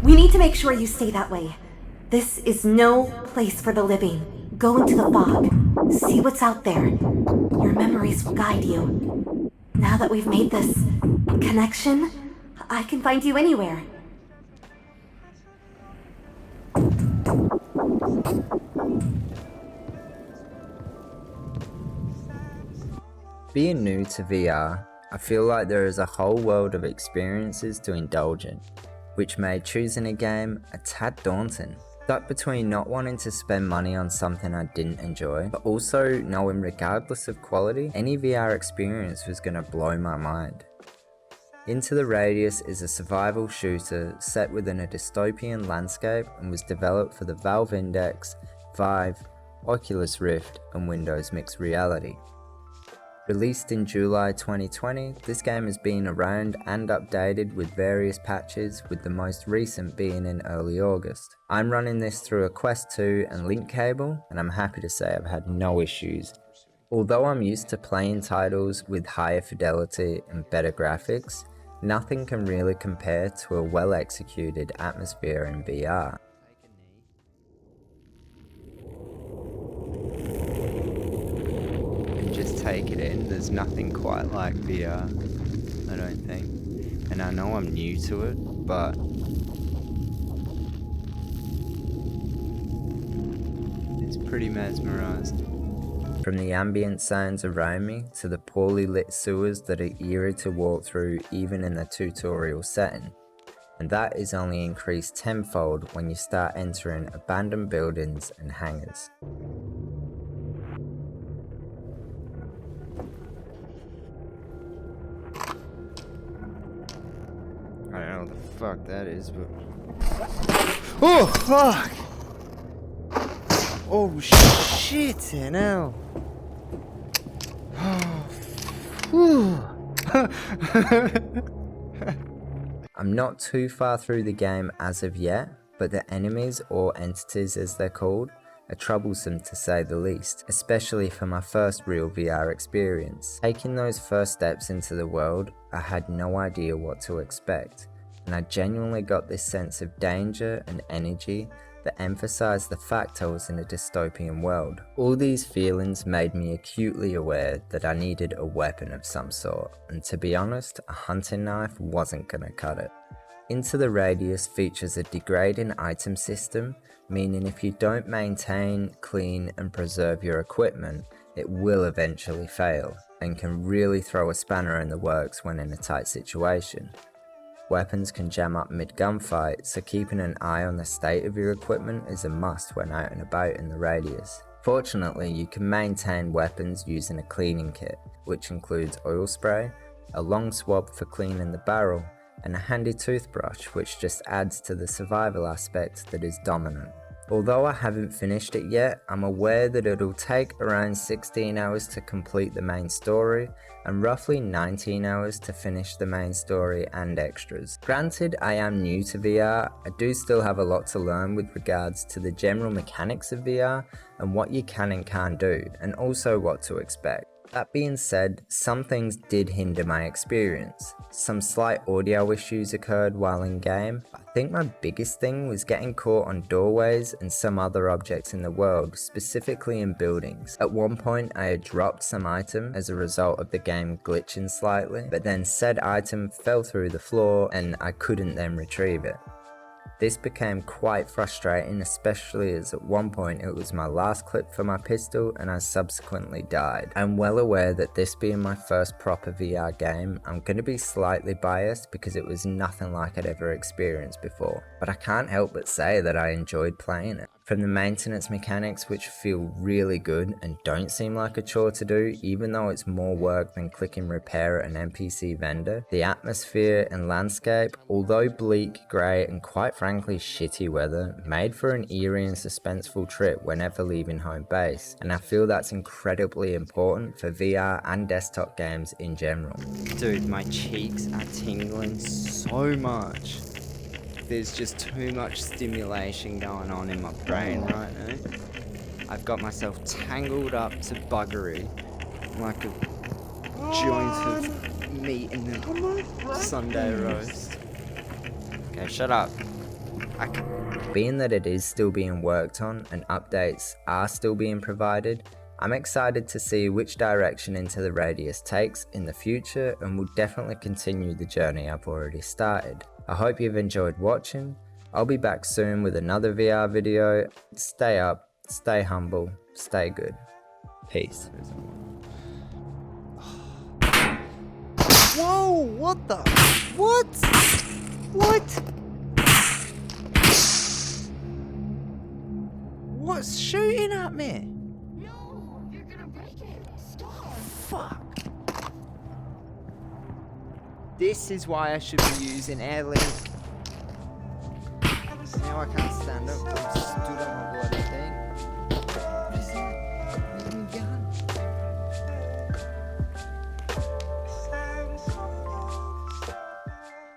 We need to make sure you stay that way. This is no place for the living. Go into the fog. See what's out there. Your memories will guide you. Now that we've made this connection, I can find you anywhere. Being new to VR, I feel like there is a whole world of experiences to indulge in, which made choosing a game a tad daunting. Stuck between not wanting to spend money on something I didn't enjoy, but also knowing regardless of quality, any VR experience was going to blow my mind. Into the Radius is a survival shooter set within a dystopian landscape and was developed for the Valve Index, Vive, Oculus Rift and Windows Mixed Reality. Released in July 2020, this game has been around and updated with various patches, with the most recent being in early August. I'm running this through a Quest 2 and link cable, and I'm happy to say I've had no issues. Although I'm used to playing titles with higher fidelity and better graphics, nothing can really compare to a well-executed atmosphere in VR. Just take it in. There's nothing quite like VR, I don't think. And I know I'm new to it, but it's pretty mesmerized. From the ambient sounds around me to the poorly lit sewers that are eerie to walk through even in the tutorial setting. And that is only increased tenfold when you start entering abandoned buildings and hangars. I don't know what the fuck that is, but... Oh, fuck! Oh, shit, now. I'm not too far through the game as of yet, but the enemies, or entities as they're called, are troublesome to say the least, especially for my first real VR experience. Taking those first steps into the world, I had no idea what to expect, and I genuinely got this sense of danger and energy that emphasized the fact I was in a dystopian world. All these feelings made me acutely aware that I needed a weapon of some sort, and to be honest, a hunting knife wasn't gonna cut it. Into the Radius features a degrading item system, meaning if you don't maintain, clean and preserve your equipment, it will eventually fail, and can really throw a spanner in the works when in a tight situation. Weapons can jam up mid-gunfight, so keeping an eye on the state of your equipment is a must when out and about in the Radius. Fortunately, you can maintain weapons using a cleaning kit, which includes oil spray, a long swab for cleaning the barrel, and a handy toothbrush, which just adds to the survival aspect that is dominant. Although I haven't finished it yet, I'm aware that it'll take around 16 hours to complete the main story, and roughly 19 hours to finish the main story and extras. Granted, I am new to VR, I do still have a lot to learn with regards to the general mechanics of VR, and what you can and can't do, and also what to expect. That being said, some things did hinder my experience. Some slight audio issues occurred while in game. I think my biggest thing was getting caught on doorways and some other objects in the world, specifically in buildings. At one point I had dropped some item as a result of the game glitching slightly, but then said item fell through the floor and I couldn't then retrieve it. This became quite frustrating, especially as at one point it was my last clip for my pistol and I subsequently died. I'm well aware that this being my first proper VR game, I'm going to be slightly biased because it was nothing like I'd ever experienced before, but I can't help but say that I enjoyed playing it. From the maintenance mechanics, which feel really good and don't seem like a chore to do, even though it's more work than clicking repair at an NPC vendor, the atmosphere and landscape, although bleak, grey and quite frankly shitty weather, made for an eerie and suspenseful trip whenever leaving home base, and I feel that's incredibly important for VR and desktop games in general. Dude, my cheeks are tingling so much. There's just too much stimulation going on in my brain right now. I've got myself tangled up to buggery like a joint of meat in the Sunday roast. Okay, shut up. Being that it is still being worked on and updates are still being provided, I'm excited to see which direction Into the Radius takes in the future, and will definitely continue the journey I've already started. I hope you've enjoyed watching. I'll be back soon with another VR video. Stay up, stay humble, stay good. Peace. Whoa, what the? What? What? What's shooting at me? No, you're gonna break it. Stop. Fuck. This is why I should be using Airlink. Now I can't stand up. I'm stood up.